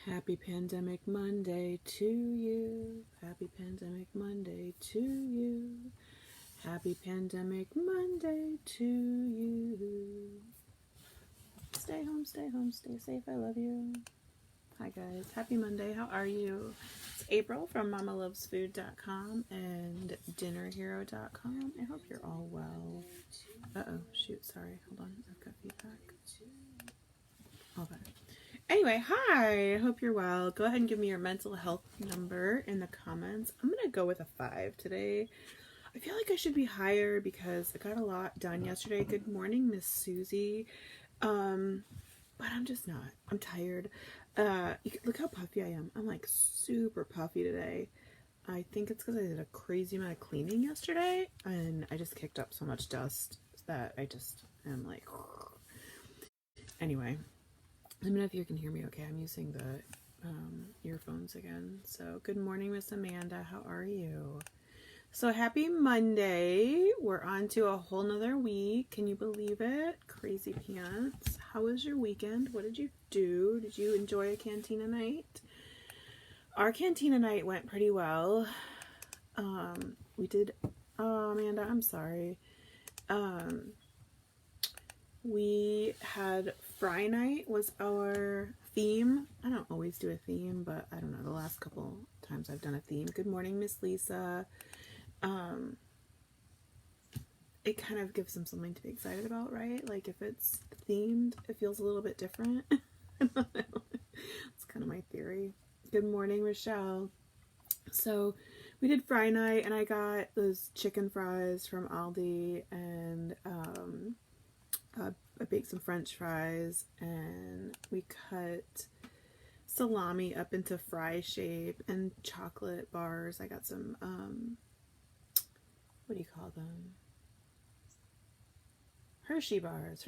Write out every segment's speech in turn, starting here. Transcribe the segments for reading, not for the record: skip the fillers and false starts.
Happy Pandemic Monday to you. Happy Pandemic Monday to you. Happy Pandemic Monday to you. Stay home, stay safe. I love you. Hi guys. Happy Monday. How are you? It's April from MamaLovesFood.com and DinnerHero.com. I hope you're all well. Uh-oh. Shoot. Sorry. Hold on. I've got feedback. Okay. Anyway, hi. I hope you're well. Go ahead and give me your mental health number in the comments. I'm going to go with a 5 today. I feel like I should be higher because I got a lot done yesterday. Good morning, Miss Susie. But I'm just not. I'm tired. Look how puffy I am. I'm like super puffy today. I think it's because I did a crazy amount of cleaning yesterday and I just kicked up so much dust that I just am like, anyway. Let me know if you can hear me okay. I'm using the earphones again. So good morning, Miss Amanda. How are you? So happy Monday. We're on to a whole nother week. Can you believe it? Crazy pants. How was your weekend? What did you do? Did you enjoy a Cantina Night? Our Cantina Night went pretty well. We did, oh Amanda, I'm sorry. We had Fry Night was our theme. I don't always do a theme, but I don't know, the last couple times I've done a theme. Good morning, Miss Lisa. It kind of gives them something to be excited about, right? Like if it's themed, it feels a little bit different. It's kind of my theory. Good morning, Rochelle. So we did Fry Night and I got those chicken fries from Aldi and I baked some French fries and we cut salami up into fry shape and chocolate bars. I got some, what do you call them? Hershey bars.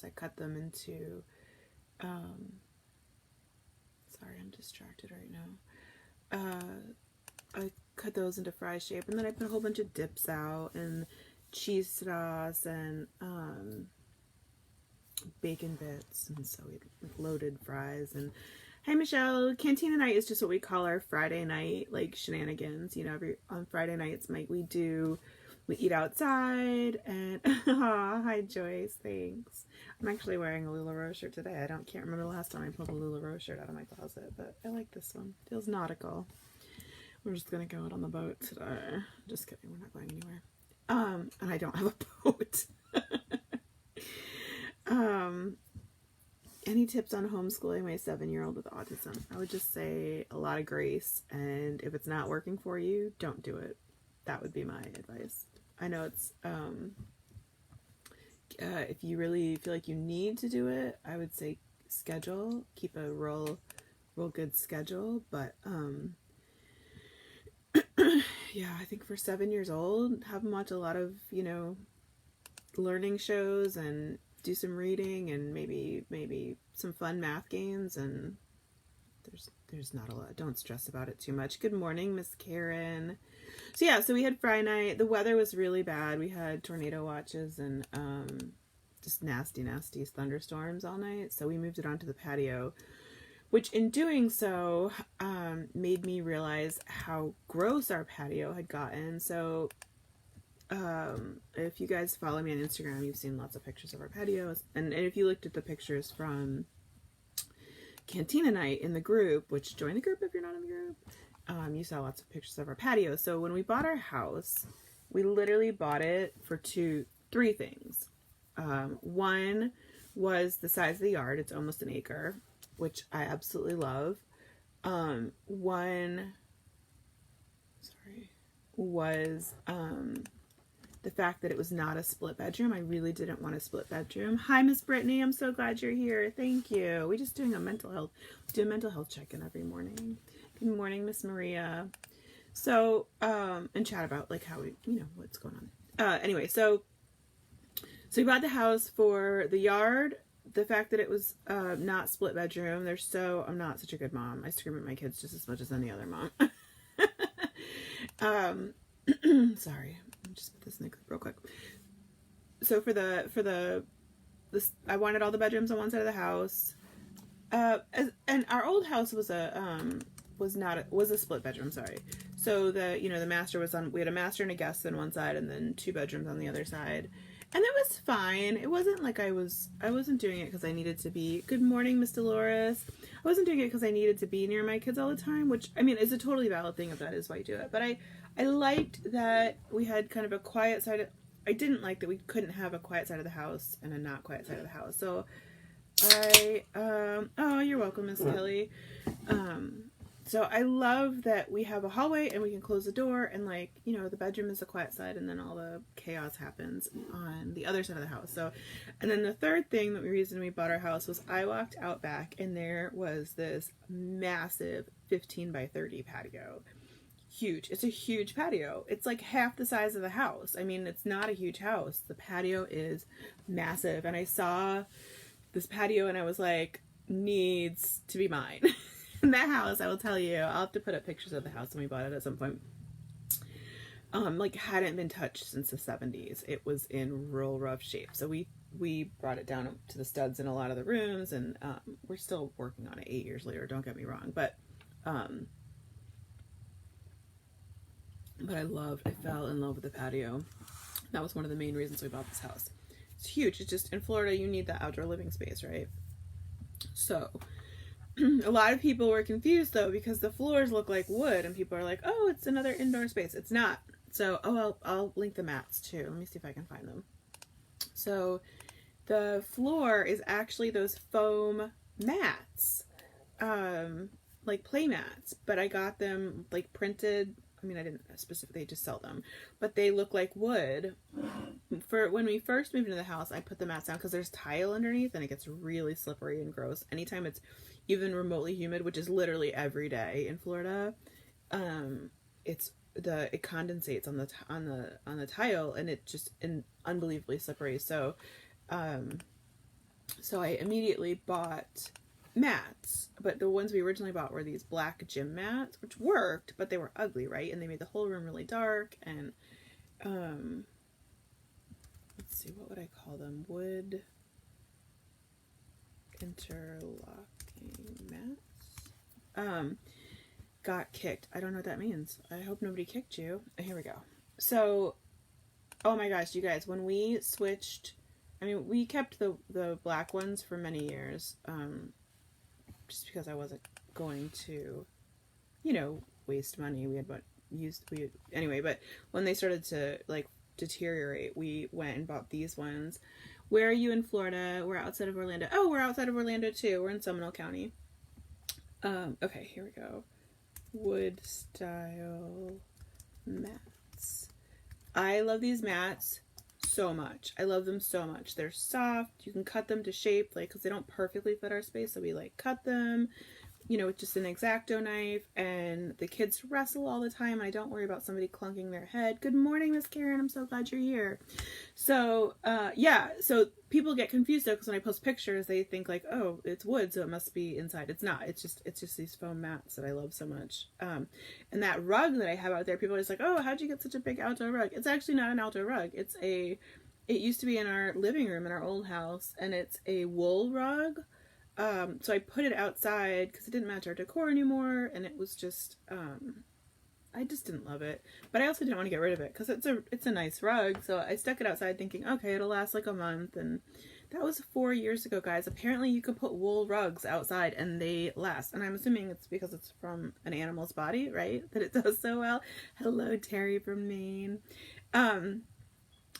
I cut them into, sorry, I'm distracted right now. I cut those into fry shape and then I put a whole bunch of dips out and cheese sauce and, bacon bits, and so we loaded fries. And hi Michelle, Cantina Night is just what we call our Friday night like shenanigans. You know, on Friday nights we eat outside and hi Joyce, thanks. I'm actually wearing a LuLaRoe shirt today. Can't remember the last time I pulled a LuLaRoe shirt out of my closet, but I like this one. Feels nautical. We're just gonna go out on the boat today. Just kidding, we're not going anywhere. And I don't have a boat. Any tips on homeschooling my 7-year-old with autism? I would just say a lot of grace, and if it's not working for you, don't do it. That would be my advice. I know it's, if you really feel like you need to do it, I would say schedule, keep a real good schedule, but, yeah, I think for 7 years old, have them watch a lot of, you know, learning shows and do some reading and maybe some fun math games, and there's not a lot. Don't stress about it too much. Good morning, Miss Karen. So yeah, so we had Friday night. The weather was really bad. We had tornado watches and just nasty thunderstorms all night. So we moved it onto the patio, which in doing so made me realize how gross our patio had gotten. So if you guys follow me on Instagram, you've seen lots of pictures of our patios, and if you looked at the pictures from Cantina Night in the group, which join the group if you're not in the group, you saw lots of pictures of our patio. So when we bought our house, we literally bought it for 3 things. One was the size of the yard. It's almost an acre, which I absolutely love. One was the fact that it was not a split bedroom. I really didn't want a split bedroom. Hi, Miss Brittany. I'm so glad you're here. Thank you. We're just doing a mental health check-in every morning. Good morning, Miss Maria. So, and chat about like how we, you know, what's going on. Anyway, so we bought the house for the yard, the fact that it was not split bedroom. I'm not such a good mom. I scream at my kids just as much as any other mom. Sorry. Just put this in the group real quick. So for this, I wanted all the bedrooms on one side of the house. And our old house was was a split bedroom, sorry. So the master was we had a master and a guest on one side and then 2 bedrooms on the other side. And it was fine. It wasn't like I wasn't doing it because I needed to be, good morning, Miss Dolores. I wasn't doing it because I needed to be near my kids all the time, which, I mean, is a totally valid thing if that is why you do it. But I liked that we had kind of a quiet side. I didn't like that we couldn't have a quiet side of the house and a not quiet side of the house. So oh, you're welcome, Miss Kelly. So I love that we have a hallway and we can close the door and, like, the bedroom is the quiet side and then all the chaos happens on the other side of the house. So, and then the third thing, the reason we bought our house was I walked out back and there was this massive 15 by 30 patio. Huge. It's a huge patio. It's like half the size of the house. I mean, it's not a huge house. The patio is massive. And I saw this patio and I was like, needs to be mine. And that house, I will tell you, I'll have to put up pictures of the house when we bought it at some point. Like, hadn't been touched since the 70s. It was in real rough shape. So we brought it down to the studs in a lot of the rooms, and we're still working on it 8 years later, don't get me wrong. But I fell in love with the patio. That was one of the main reasons we bought this house. It's huge. It's just, in Florida, you need that outdoor living space, right? So a lot of people were confused, though, because the floors look like wood, and people are like, oh, it's another indoor space. It's not. So, I'll link the mats, too. Let me see if I can find them. So, the floor is actually those foam mats, like play mats, but I got them, like, printed. I mean, I didn't specifically just sell them, but they look like wood. For when we first moved into the house, I put the mats down because there's tile underneath, and it gets really slippery and gross. Anytime it's even remotely humid, which is literally every day in Florida, it condensates on the tile, and it just unbelievably slippery. So I immediately bought mats, but the ones we originally bought were these black gym mats, which worked, but they were ugly, right? And they made the whole room really dark. And let's see, what would I call them? Wood interlocking mats. Got kicked. I don't know what that means. I hope nobody kicked you. Here we go. So, oh my gosh, you guys, when we switched, I mean, we kept the black ones for many years, just because I wasn't going to, waste money. Anyway, but when they started to, like, deteriorate, we went and bought these ones. Where are you in Florida? We're outside of Orlando. Oh, we're outside of Orlando too. We're in Seminole County. Okay, here we go. Wood style mats. I love these mats so much. I love them so much. They're soft. You can cut them to shape, like, because they don't perfectly fit our space, so we, like, cut them, with just an X-Acto knife, and the kids wrestle all the time. I don't worry about somebody clunking their head. Good morning, Miss Karen. I'm so glad you're here. So, yeah, so people get confused, though, because when I post pictures, they think, like, oh, it's wood, so it must be inside. It's not. It's just these foam mats that I love so much. And that rug that I have out there, people are just like, oh, how'd you get such a big outdoor rug? It's actually not an outdoor rug. It used to be in our living room in our old house, and it's a wool rug. So I put it outside because it didn't match our decor anymore, and it was just, I just didn't love it. But I also didn't want to get rid of it because it's a nice rug, so I stuck it outside thinking, okay, it'll last like a month, and that was 4 years ago, guys. Apparently you can put wool rugs outside and they last, and I'm assuming it's because it's from an animal's body, right, that it does so well. Hello, Terry from Maine.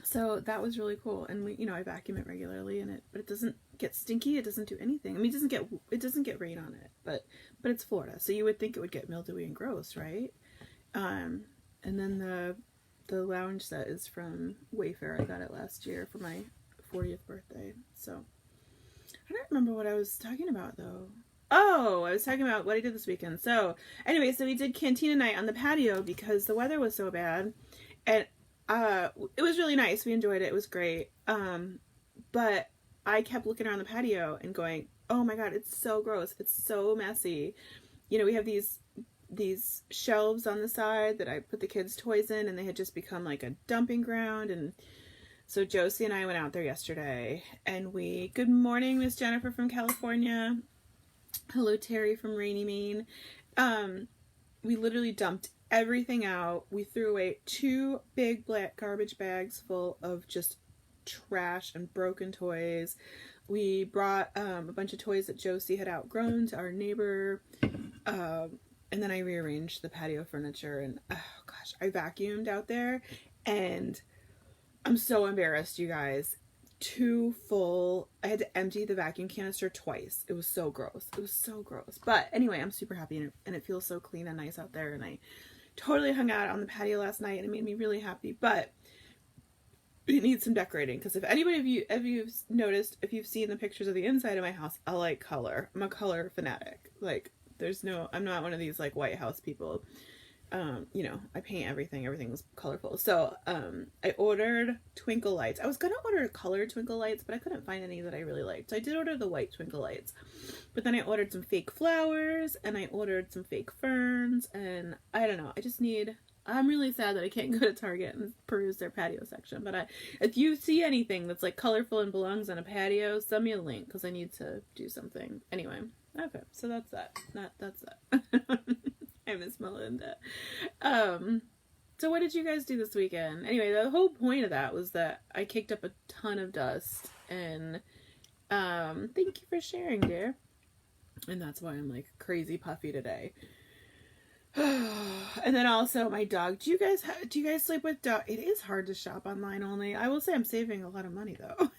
So that was really cool, and we, I vacuum it regularly, but it doesn't get stinky. It doesn't do anything. I mean, it doesn't get rain on it, but it's Florida, so you would think it would get mildewy and gross, right? And then the lounge set is from Wayfair. I got it last year for my 40th birthday. So I don't remember what I was talking about though. Oh, I was talking about what I did this weekend. So anyway, so we did Cantina Night on the patio because the weather was so bad, and it was really nice. We enjoyed it. It was great. But I kept looking around the patio and going, oh my God, it's so gross. It's so messy. We have these shelves on the side that I put the kids' toys in, and they had just become like a dumping ground. And so Josie and I went out there yesterday, and good morning, Miss Jennifer from California. Hello, Terry from Rainy, Maine. We literally dumped everything out. We threw away 2 big black garbage bags full of just trash and broken toys. We brought a bunch of toys that Josie had outgrown to our neighbor. And then I rearranged the patio furniture, and oh gosh, I vacuumed out there, and I'm so embarrassed, you guys. 2 full. I had to empty the vacuum canister twice. It was so gross. It was so gross. But anyway, I'm super happy, and it feels so clean and nice out there, and I totally hung out on the patio last night, and it made me really happy. But it needs some decorating, because if anybody of you, if you've noticed, if you've seen the pictures of the inside of my house, I like color. I'm a color fanatic. Like, I'm not one of these like White House people. You know, I paint everything. Everything's colorful. So, I ordered twinkle lights. I was gonna order colored twinkle lights, but I couldn't find any that I really liked. So I did order the white twinkle lights, but then I ordered some fake flowers, and I ordered some fake ferns, and I don't know. I'm really sad that I can't go to Target and peruse their patio section, but if you see anything that's like colorful and belongs on a patio, send me a link, because I need to do something. Anyway, okay, so that's that. That's that. I miss Melinda. So what did you guys do this weekend? Anyway, the whole point of that was that I kicked up a ton of dust, and thank you for sharing, dear. And that's why I'm like crazy puffy today. And then also my dog. Do you guys sleep with dog? It is hard to shop online only. I will say I'm saving a lot of money though.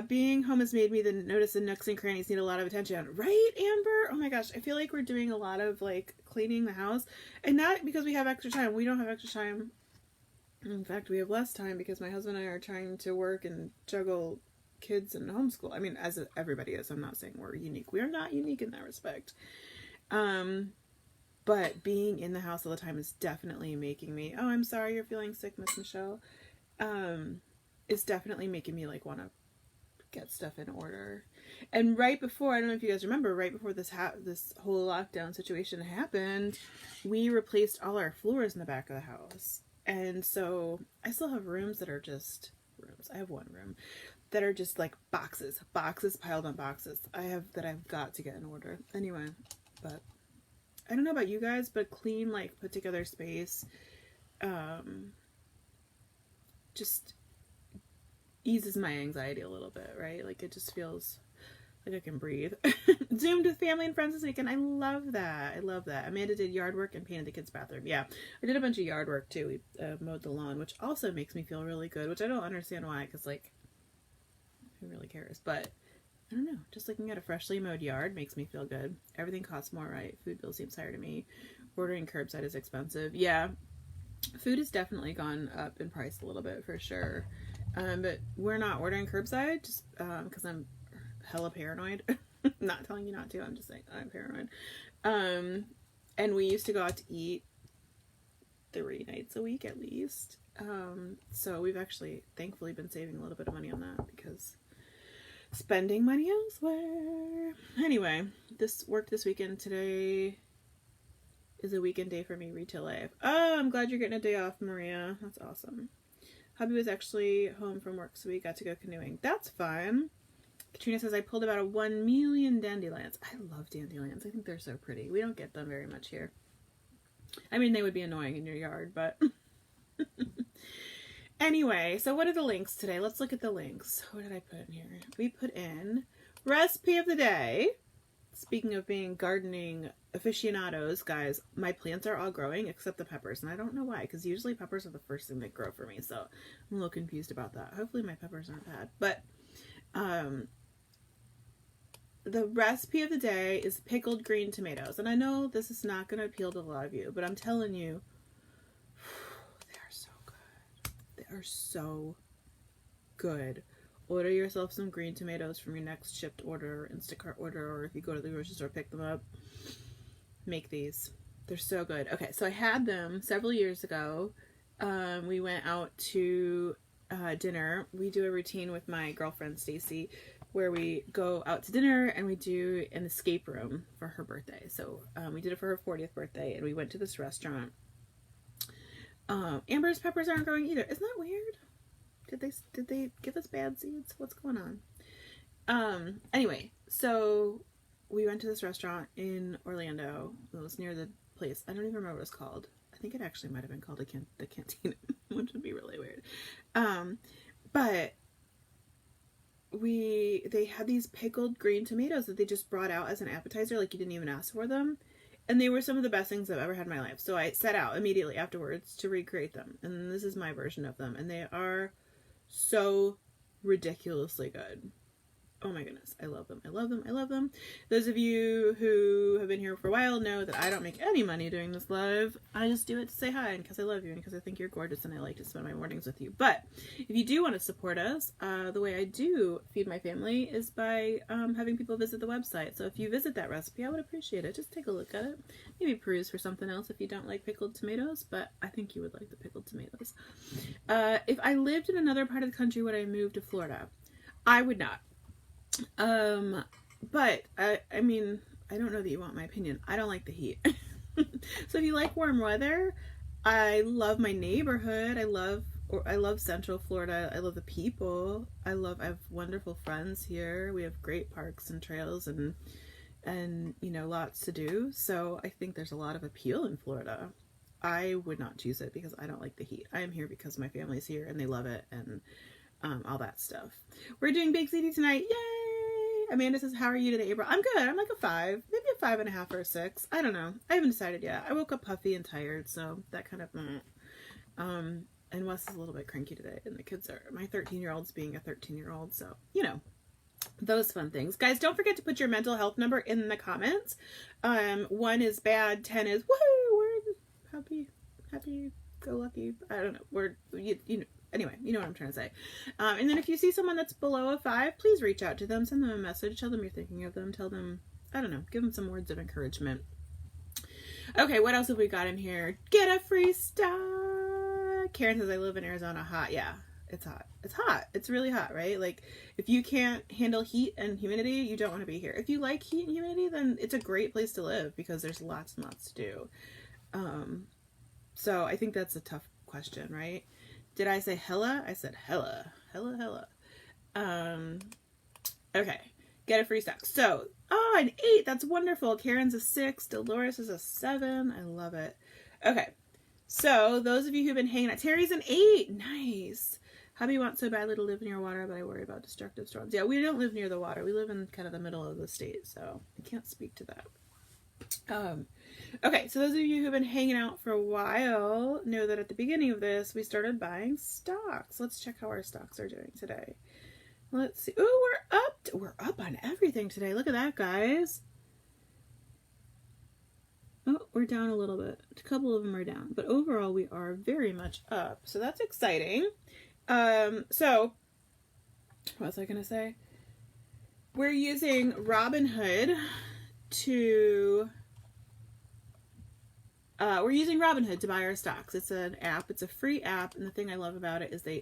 Being home has made me notice the nooks and crannies need a lot of attention. Right, Amber? Oh my gosh, I feel like we're doing a lot of like cleaning the house, and not because we have extra time. We don't have extra time. In fact, we have less time because my husband and I are trying to work and juggle kids and homeschool. I mean, as everybody is. I'm not saying we're unique. We are not unique in that respect. But being in the house all the time is definitely making me, oh, I'm sorry you're feeling sick, Miss Michelle. It's definitely making me like want to get stuff in order. And right before, I don't know if you guys remember, right before this whole lockdown situation happened, we replaced all our floors in the back of the house. And so I still have rooms that are just rooms. I have one room that are just like boxes piled on boxes. I've got to get in order. Anyway, but I don't know about you guys, but clean, like put together space, just eases my anxiety a little bit, right? Like it just feels like I can breathe. Zoomed with family and friends this weekend. I love that. Amanda did yard work and painted the kids' bathroom. Yeah, I did a bunch of yard work too. We mowed the lawn, which also makes me feel really good, which I don't understand why, because like, who really cares? But I don't know. Just looking at a freshly mowed yard makes me feel good. Everything costs more, right? Food bill seems higher to me. Ordering curbside is expensive. Yeah, food has definitely gone up in price a little bit for sure. But we're not ordering curbside just because I'm hella paranoid. Not telling you not to. I'm just saying I'm paranoid. And we used to go out to eat 3 nights a week at least. So we've actually thankfully been saving a little bit of money on that because spending money elsewhere. Anyway, this worked this weekend. Today is a weekend day for me, retail life. Oh, I'm glad you're getting a day off, Maria. That's awesome. Hubby was actually home from work, so we got to go canoeing. That's fun. Katrina says, I pulled about 1 million dandelions. I love dandelions. I think they're so pretty. We don't get them very much here. I mean, they would be annoying in your yard, but... Anyway, so what are the links today? Let's look at the links. What did I put in here? We put in recipe of the day. Speaking of being gardening aficionados, guys, my plants are all growing except the peppers. And I don't know why, because usually peppers are the first thing that grow for me. So I'm a little confused about that. Hopefully my peppers aren't bad. But the recipe of the day is pickled green tomatoes. And I know this is not going to appeal to a lot of you, but I'm telling you, they are so good. They are so good. Order yourself some green tomatoes from your next shipped order, Instacart order, or if you go to the grocery store, pick them up. Make these. They're so good. Okay, so I had them several years ago. We went out to dinner. We do a routine with my girlfriend, Stacy, where we go out to dinner and we do an escape room for her birthday. So we did it for her 40th birthday, and we went to this restaurant. Amber's peppers aren't growing either. Isn't that weird? Did they give us bad seeds? What's going on? Anyway, so we went to this restaurant in Orlando. It was near the place. I don't even remember what it was called. I think it actually might have been called the Cantina, which would be really weird. But they had these pickled green tomatoes that they just brought out as an appetizer, like you didn't even ask for them. And they were some of the best things I've ever had in my life. So I set out immediately afterwards to recreate them. And this is my version of them. And they are so ridiculously good. Oh my goodness. I love them. I love them. I love them. Those of you who have been here for a while know that I don't make any money doing this live. I just do it to say hi and because I love you and because I think you're gorgeous and I like to spend my mornings with you. But if you do want to support us, the way I do feed my family is by having people visit the website. So if you visit that recipe, I would appreciate it. Just take a look at it. Maybe peruse for something else if you don't like pickled tomatoes, but I think you would like the pickled tomatoes. If I lived in another part of the country, would I move to Florida? I would not. But I mean, I don't know that you want my opinion. I don't like the heat. So if you like warm weather, I love my neighborhood. I love Central Florida. I love the people. I have wonderful friends here. We have great parks and trails and you know, lots to do. So I think there's a lot of appeal in Florida. I would not choose it because I don't like the heat. I am here because my family's here and they love it and all that stuff. We're doing Big CD tonight. Yay! Amanda says, how are you today, April? I'm good. I'm like a 5, maybe a 5.5 or a 6. I don't know. I haven't decided yet. I woke up puffy and tired, so that kind of, and Wes is a little bit cranky today, and the kids are, my 13-year-old's being a 13-year-old, so, you know, those fun things. Guys, don't forget to put your mental health number in the comments. 1 is bad, 10 is, woohoo, we're happy, go lucky. I don't know. We're, you know. Anyway, you know what I'm trying to say. And then if you see someone that's below a 5, please reach out to them. Send them a message. Tell them you're thinking of them. Tell them, I don't know, give them some words of encouragement. Okay, what else have we got in here? Get a free stock. Karen says, I live in Arizona. Hot. Yeah, it's hot. It's hot. It's really hot, right? Like, if you can't handle heat and humidity, you don't want to be here. If you like heat and humidity, then it's a great place to live because there's lots and lots to do. So I think that's a tough question, right? Did I say hella? I said hella. Okay. Get a free stock. So, an 8. That's wonderful. Karen's a 6. Dolores is a 7. I love it. Okay. So, those of you who've been hanging out. Terry's an 8. Nice. Hubby wants so badly to live near water, but I worry about destructive storms. Yeah, we don't live near the water. We live in kind of the middle of the state, so I can't speak to that. Okay, so those of you who've been hanging out for a while know that at the beginning of this, we started buying stocks. Let's check how our stocks are doing today. Let's see. Oh, we're up on everything today. Look at that, guys. Oh, we're down a little bit. A couple of them are down, but overall we are very much up. So that's exciting. So what was I going to say? We're using Robinhood to buy our stocks. It's an app. It's a free app. And the thing I love about it is a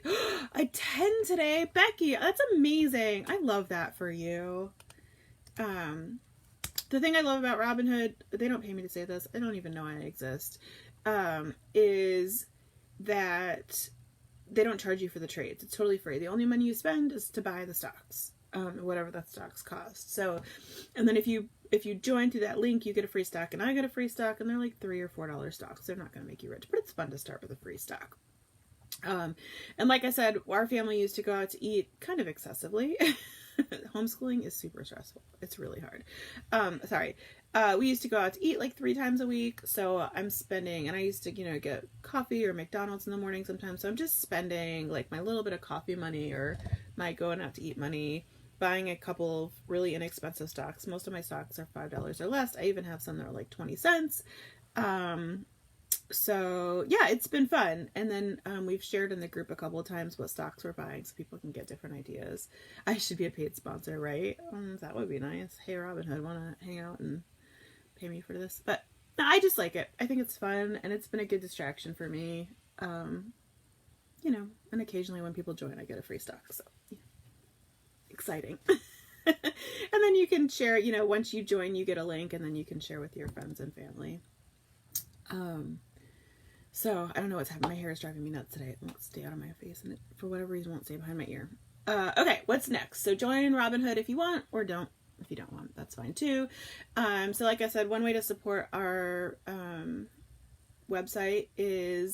10 today. Becky, that's amazing. I love that for you. The thing I love about Robinhood, they don't pay me to say this. I don't even know I exist. Is that they don't charge you for the trades. It's totally free. The only money you spend is to buy the stocks. Whatever that stocks cost. So, and then if you join through that link, you get a free stock and I get a free stock and they're like $3 or $4 stocks. They're not going to make you rich, but it's fun to start with a free stock. And like I said, our family used to go out to eat kind of excessively. Homeschooling is super stressful. It's really hard. We used to go out to eat like 3 times a week. So I'm spending, and I used to, get coffee or McDonald's in the morning sometimes. So I'm just spending like my little bit of coffee money or my going out to eat money, buying a couple of really inexpensive stocks. Most of my stocks are $5 or less. I even have some that are like 20 cents. So yeah, it's been fun. And then we've shared in the group a couple of times what stocks we're buying so people can get different ideas. I should be a paid sponsor, right? That would be nice. Hey, Robinhood, want to hang out and pay me for this? But no, I just like it. I think it's fun and it's been a good distraction for me. And occasionally when people join, I get a free stock. So yeah. Exciting. And then you can share, once you join, you get a link and then you can share with your friends and family. So I don't know what's happening. My hair is driving me nuts today. It won't stay out of my face and it, for whatever reason, won't stay behind my ear. Okay, what's next? So join Robinhood if you want, or don't. If you don't want, that's fine too. So like I said, one way to support our website is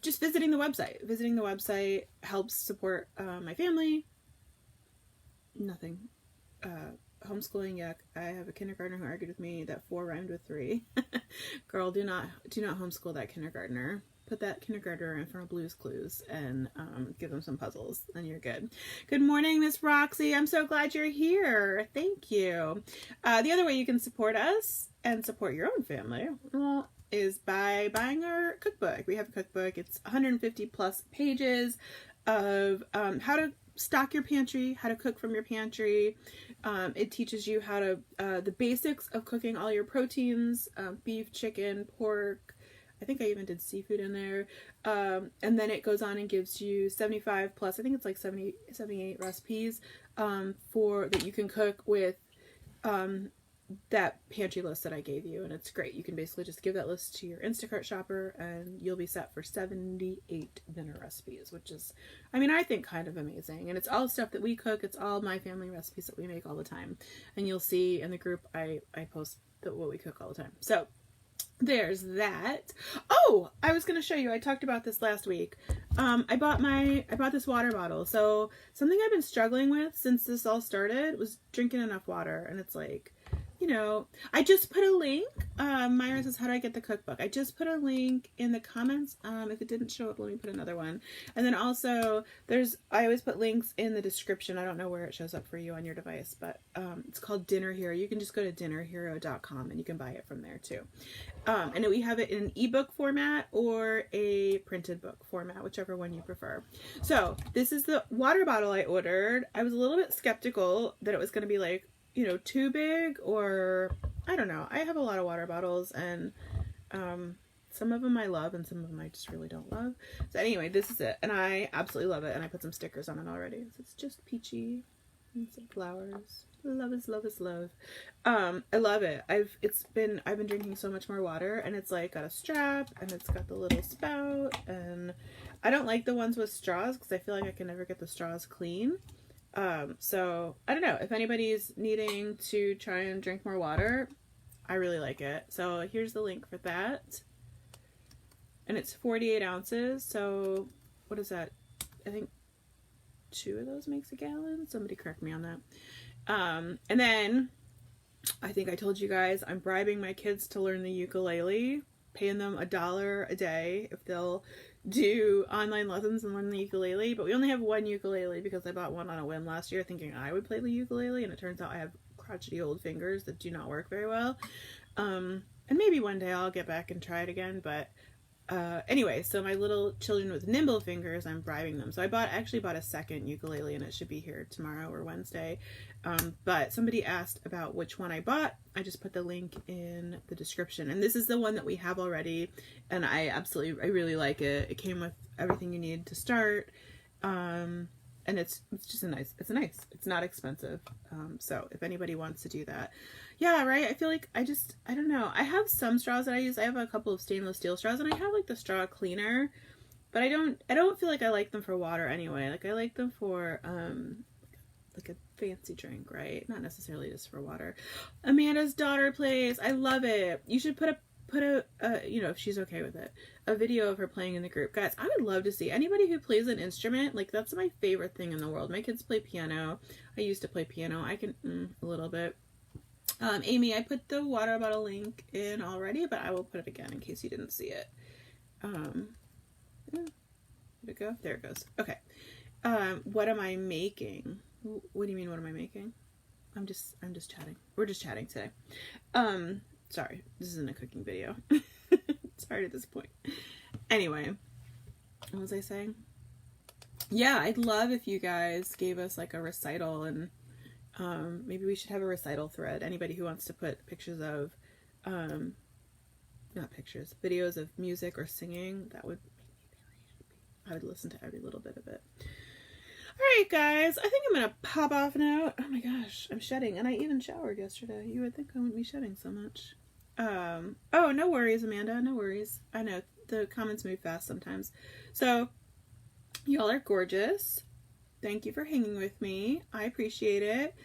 just visiting the website. Visiting the website helps support my family. Nothing. Homeschooling, yuck. I have a kindergartner who argued with me that 4 rhymed with 3. Girl, do not homeschool that kindergartner. Put that kindergartner in front of Blue's Clues and give them some puzzles, and you're good. Good morning, Miss Roxy. I'm so glad you're here. Thank you. The other way you can support us and support your own family, well, is by buying our cookbook. We have a cookbook. It's 150 plus pages of how to stock your pantry, how to cook from your pantry. It teaches you how to the basics of cooking all your proteins, beef, chicken, pork. I think I even did seafood in there. And then it goes on and gives you 75 plus, I think it's like 78 recipes for that you can cook with that pantry list that I gave you. And it's great. You can basically just give that list to your Instacart shopper and you'll be set for 78 dinner recipes, which is, I mean, I think kind of amazing. And it's all stuff that we cook. It's all my family recipes that we make all the time. And you'll see in the group, I post what we cook all the time. So there's that. Oh, I was going to show you. I talked about this last week. I bought this water bottle. So something I've been struggling with since this all started was drinking enough water. And it's like, you know, I just put a link. Myra says, how do I get the cookbook? I just put a link in the comments. If it didn't show up, let me put another one. And then also I always put links in the description. I don't know where it shows up for you on your device, but it's called Dinner Hero. You can just go to dinnerhero.com and you can buy it from there too. And we have it in an ebook format or a printed book format, whichever one you prefer. So this is the water bottle I ordered. I was a little bit skeptical that it was going to be like, you know, too big, or I don't know. I have a lot of water bottles and some of them I love and some of them I just really don't love. So anyway, this is it. And I absolutely love it. And I put some stickers on it already. So it's just peachy and some flowers. Love is love is love. I love it. I've been drinking so much more water, and it's like got a strap and it's got the little spout, and I don't like the ones with straws because I feel like I can never get the straws clean. So I don't know if anybody's needing to try and drink more water. I really like it. So here's the link for that. And it's 48 ounces. So what is that? I think 2 of those makes a gallon. Somebody correct me on that. And then I think I told you guys I'm bribing my kids to learn the ukulele, paying them $1 a day if they'll do online lessons and learn the ukulele. But we only have one ukulele because I bought one on a whim last year thinking I would play the ukulele, and it turns out I have crotchety old fingers that do not work very well. And maybe one day I'll get back and try it again, but anyway, so my little children with nimble fingers, I'm bribing them. So I actually bought a second ukulele, and it should be here tomorrow or Wednesday. But somebody asked about which one I bought. I just put the link in the description. And this is the one that we have already. And I really like it. It came with everything you need to start. And it's just it's nice. It's not expensive. So if anybody wants to do that. Yeah, right. I feel like I don't know. I have some straws that I use. I have a couple of stainless steel straws, and I have like the straw cleaner, but I don't feel like I like them for water anyway. Like I like them for like a fancy drink, right? Not necessarily just for water. Amanda's daughter plays. I love it. You should put a you know, if she's okay with it, a video of her playing in the group. Guys, I would love to see anybody who plays an instrument. Like that's my favorite thing in the world. My kids play piano. I used to play piano. I can a little bit. Amy, I put the water bottle link in already, but I will put it again in case you didn't see it. Did it go? There it goes. Okay. What am I making? What do you mean, what am I making? I'm just chatting. We're just chatting today. Sorry, this isn't a cooking video. It's hard at this point. Anyway, what was I saying? Yeah, I'd love if you guys gave us like a recital, and maybe we should have a recital thread. Anybody who wants to put pictures of, not pictures, videos of music or singing, that would make me very happy. I would listen to every little bit of it. Alright guys, I think I'm going to pop off now. Oh my gosh, I'm shedding, and I even showered yesterday. You would think I wouldn't be shedding so much. Oh, no worries, Amanda, no worries. I know, the comments move fast sometimes. So, y'all are gorgeous. Thank you for hanging with me. I appreciate it.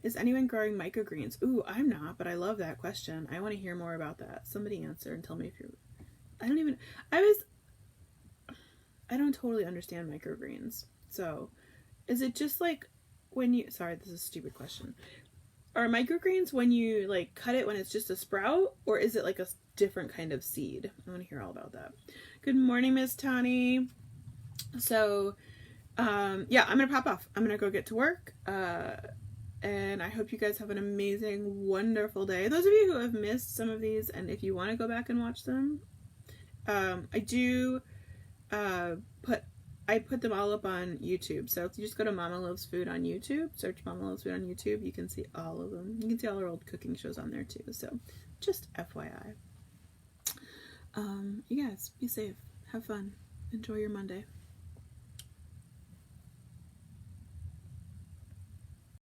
Is anyone growing microgreens? Ooh, I'm not, but I love that question. I want to hear more about that. Somebody answer and tell me if you're... I don't totally understand microgreens. So, is it just like when you... Sorry, this is a stupid question. Are microgreens when you like cut it when it's just a sprout, or is it like a different kind of seed? I want to hear all about that. Good morning, Miss Tani. So, yeah, I'm gonna pop off. I'm gonna go get to work. And I hope you guys have an amazing, wonderful day. Those of you who have missed some of these, and if you want to go back and watch them, I do put them all up on YouTube. So if you just go to Mama Loves Food on YouTube, search Mama Loves Food on YouTube, you can see all of them. You can see all our old cooking shows on there too. So just FYI. You guys, be safe. Have fun. Enjoy your Monday.